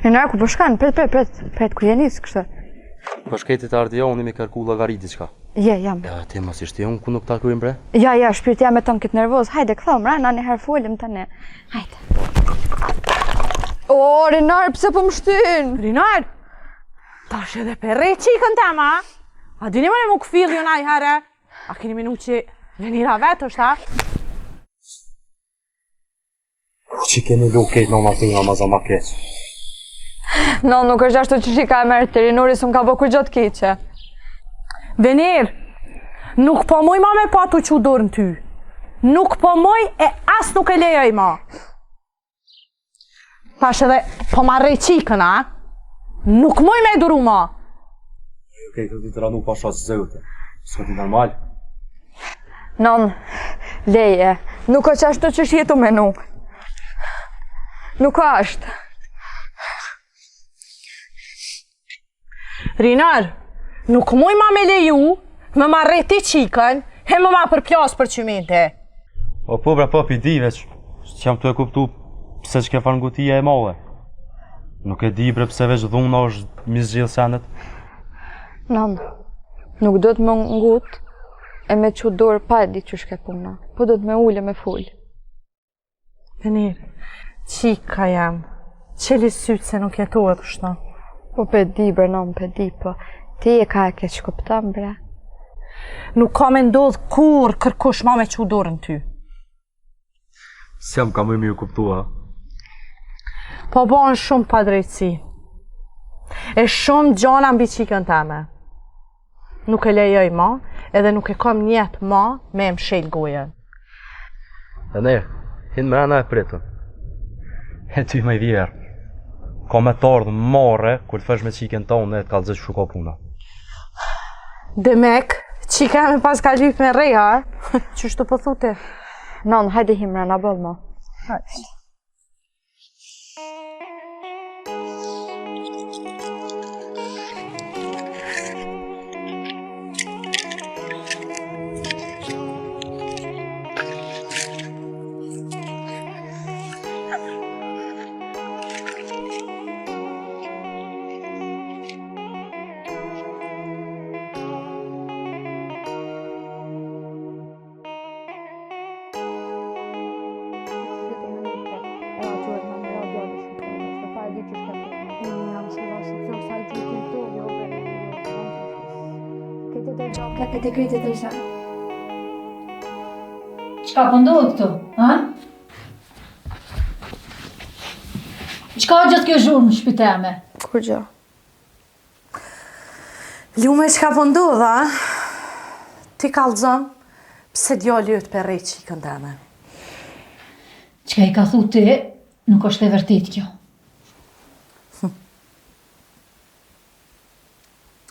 Rinar, ku po shkan? Pret, ku jenis kështë? Po shketit ardhja, unë imi kërku lagari diçka. Jam. Ja, ti mos ishte unë ku nuk takojmë bre? Ja, shpirt jam e ton këtë nervoz. Hajde, këthom, rana një herë folim tani. Hajde. O, Rinar, pse po më shtyn? Rinar, tash edhe përre qikën tema. A dini më në më këfil ju naj herë? A keni minu që venira vetë është, ha? Që keni luket në ma thina ma zama keq. No, nuk është ashtu që shika e mërë të Rinuri, s'm ka bo kur gjotë keqe. Venir, nuk po moj ma me pa tu që dorën ty. Nuk po moj e as nuk e lejoj ma. Tash edhe po marrej qikën, a? Nuk moj me duru ma. Okej, të të ranu pa shasë zëvëte. S'ka ti normal. Non, leje, nuk është ashtu që shjetu me nuk. Nuk është. Rinar, nuk moj ma me leju, me marrej ti qikën, he me ma përplas për qymente. O po bra, po di veç. Që jam të e kuptu pse që ke farngutia e mauve. Nuk e di bre pse veç dhuna është mizgjith senet. Non, nuk do të më ngut e me që dorë pa e di që shke puna, po do të me ullë me full. Venir, qika jam, qeli sytë se nuk jetohet kështu. Po pe di bre, non pe di, po ti e ka e ke që kuptam bre. Nuk ka me ndodhë kur kërkush ma me që dorën ty. Si jam ka më mi u kuptua. Po bon shumë pa drejtësi. E shumë gjona mbi qikën teme. Nuk e lejoj ma, edhe nuk e kam njetë ma me më shel gojen. E ne, hinë mrena e pritën. E ty me i vjerë. Ka me të ardhë mare, kur të fesh me qikën tonë e të kalëzë që ka puna. Demek, qika me pas ka lyp me reja, që shtu po thute? Non, hajde himra, na bëll mo. Hajde. Këtë e kryte të isha. Qka pëndohë këtu, ha? Qka gjithë kjo zhurë në shpiteme? Kur gjo? Lume qka pëndohë, ha? Ti kalëzëm, pse djali jëtë për rejtë qikën teme? Qka i ka thu ti, nuk është e vërtit kjo.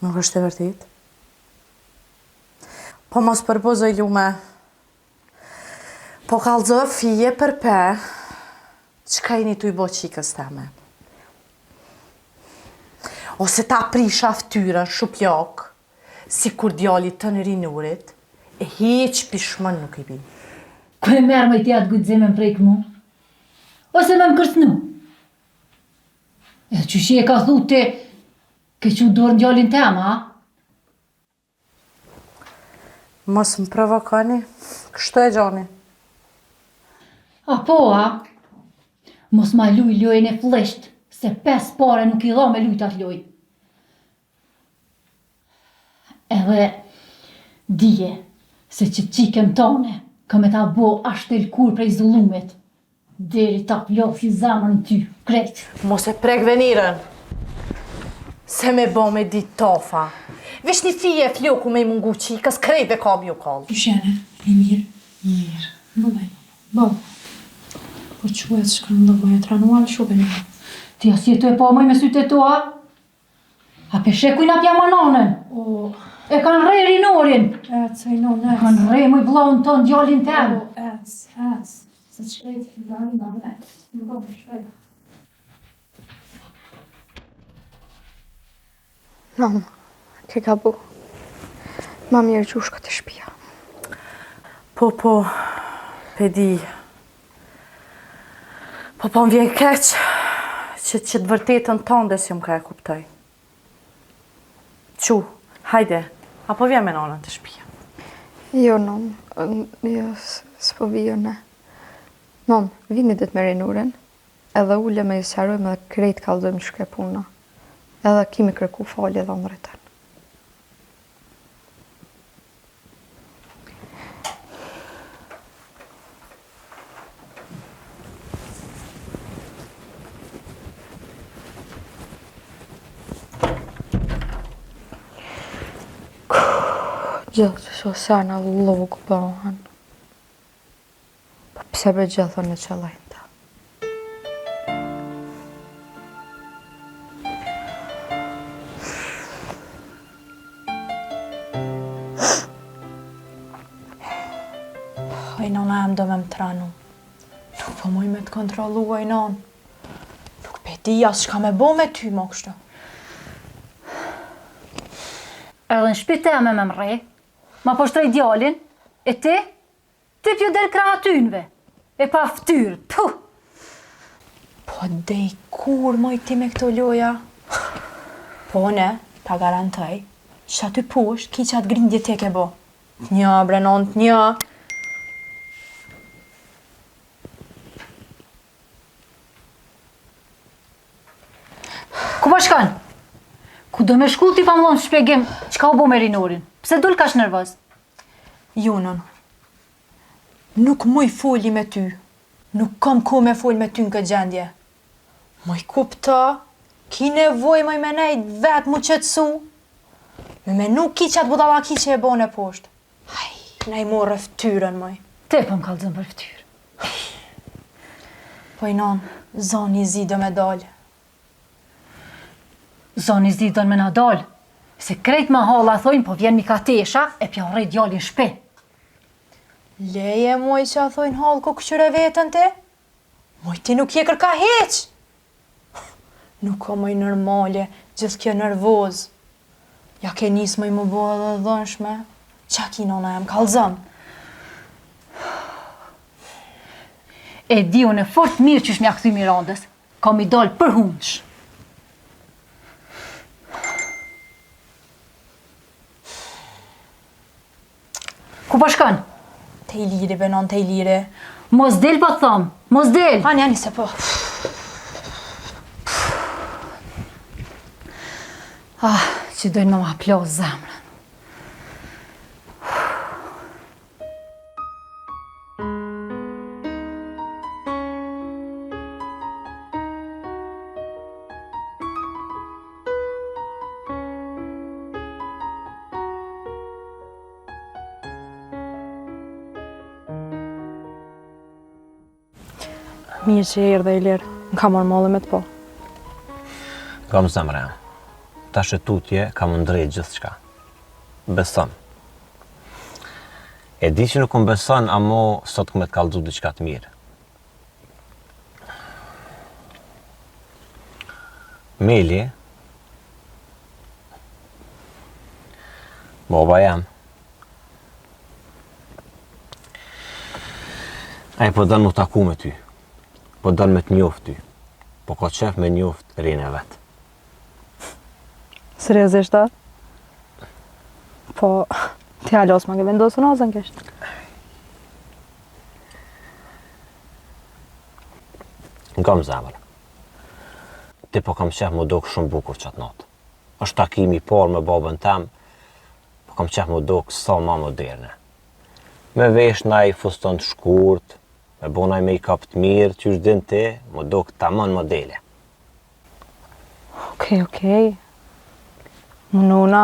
Nuk është e vërtit? Po mos përbozoj lume. Po kalëzoj fije për pe, qka i një tu i bo qikës teme? Ose ta prisha ftyrën shuplok, si kur djali të në rinurit, e heq pishmën nuk i bin. Ku e merë me ti atë gudzimin prej këmu? Ose me më kërsnu? E që shi e ka thu ti, ke që dorë në djalin tema, ha? Mos më provokoni, kështu e gjoni. A po, ha? Mos ma luj lojën e flesht, se 5 pare nuk i dha me lujt atë loj. Edhe dije se që qikën tone, ka me ta bo ashtel kur prej zullumit, deri ta plofi zamën ty, krejt. Mos e prek venirën, se me bo me dit tofa. Vish një fije e floku me i mungu qikës, krejt dhe kam ju kallë. Pyshene, i mirë. Mirë. Bëbaj, bëbaj. Por quet shka në dëgoj e tranual shupe një. Ti as jetu e po mëj me sytë e tua? A peshe kuj na pja manonën? O, E kanë rej rinorin. ec, e non, ec. Kanë rej mëj vllahun ton, djalin tem. O, ec. Se shkrejt, dani na ec. Në bëbë, shkrejt. Non, ke ka bu. Ma mirë që ushka të shpia. Po, pedi. Po, më vjen keq që të vërtetën tonë dhe si më ka e kuptoj. Qu, hajde, apo vjen me nonën të shtëpia. Jo, non, jo, s'po vijo ne. Non, vini dhe të meri nurin, edhe ulle me i sjarojmë dhe krejt kaldojmë shkre puna. Edhe kimi kërku falje dhe ndretën. Gjithë që sho sana logë bëhen. Pa pse për gjithë në qëllajnë ta. Ojnona em do me më tranu. Nuk po muj me të kontrolu ojnon. Nuk pe di as shka me bo me ty, mo kështu. Edhe në shpite e me mre, ma poshtrej djalin, e ti? Ti pjo del kra atynve, e pa ftyrë, puh! Po dej kur moj ti me këto loja? Po ne, ta garantoj, që aty poshtë ki që atë grindje te ke bo. Një, brenon, një. Ku po shkan? Ku do me shku ti pa më dhonë shpjegim qka u bo me rinorin? Pse dul kash nervoz? Junën, nuk muj foli me ty. Nuk kam ku me fol me ty në këtë gjendje. Moj kupta, ki nevoj moj me nejt vetë mu qëtësu. Me nuk ki qatë budala ki që e bone poshtë. Haj, nej morë ftyrën moj. Te po më kallëzën për ftyrë. Po i non, zoni zi do me dalë. Zoni zi do me na dalë. Se krejt ma halla thojnë, po vjen mi ka tesha, e pja urrej djalin shpe. Leje moj që a thojnë halë ko këqyre vetën ti? Moj ti nuk je kërka heq. Nuk ka moj normale, gjithë kjo nervoz. Ja ke nisë moj më bëhe dhe dhënshme. Qa ki nona em kalzëm? E di unë e fort mirë që shmja këthy Mirandës. Ka mi dalë për hunç. Ku po shkon? Te i liri, benon te i liri. Mos del po thom, mos del! Ani se po. Që dojnë më plos zemrën. Mirë që e dhe i lirë, në ka marrë malë me të po. Kam zemre jam. Ta shëtutje ka më ndrejt gjithë qka. Beson. E di që nuk më beson, amo sot këmë të kallëzu diçka të mirë. Meli, baba jam, ai po dënë më taku me ty. Po dënë me të njoft ty, po ka qef me njoft rinë e vetë. Seriozisht, a? Po, ti halos ma ke vendosë në ozën kështë. Në kam zemër. Ti po kam qef më dok shumë bukur qatë natë. Është takimi parë me babën tem, po kam qef më dok sa ma moderne. Me vesh naj fuston të shkurt, me bonaj make-up të mirë, që është din ti, më dok tamam modele. Okej. Mënona,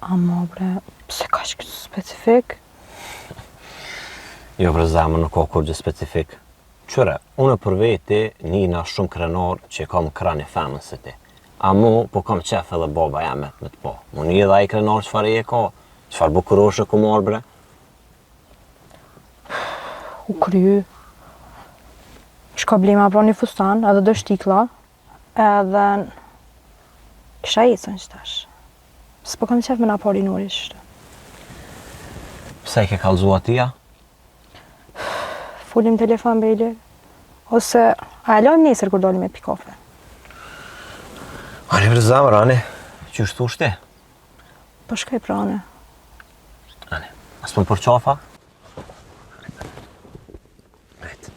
ama bre, pse ka që këtë specifik? Jo për zemër nuk ka kur gjë specifik. Qëre, unë për veti njëna shumë krenar që kam krani femën si ti. A mu, po kam qef edhe baba jamet me të po. Mu një dhe i krenar qëfar e ka, qëfar bukuroshe ku marë bre. U kryu. Shka blima pra një fustan, edhe dë shtikla, edhe kisha ecën që tash. S'po kam qef me na pari nuri qështë. Pse i ke kallëzu atia? Fulim telefon bejli, Ose a e lojmë nesër kur dolim me pi kafe? Ani për zamër, Ani, që është thushti? Po shkoj prane. Ani, as më për qafa? Rejt.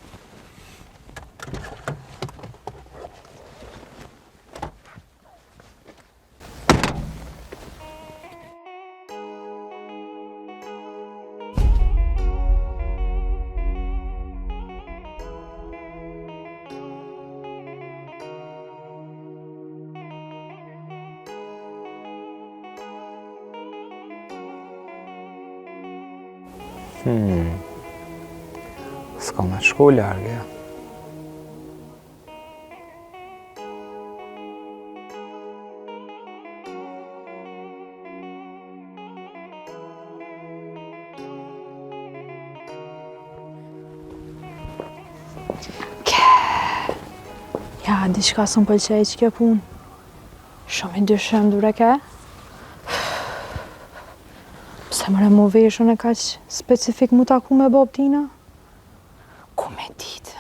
S'ka me të shku largë, ja. Ja, diçka së më pëlqej që kjo punë. Shumë i dyshëm dure ke. Pse mëre mu veshën e kaq specifik mu taku me Bob Tina? Ku me ditë?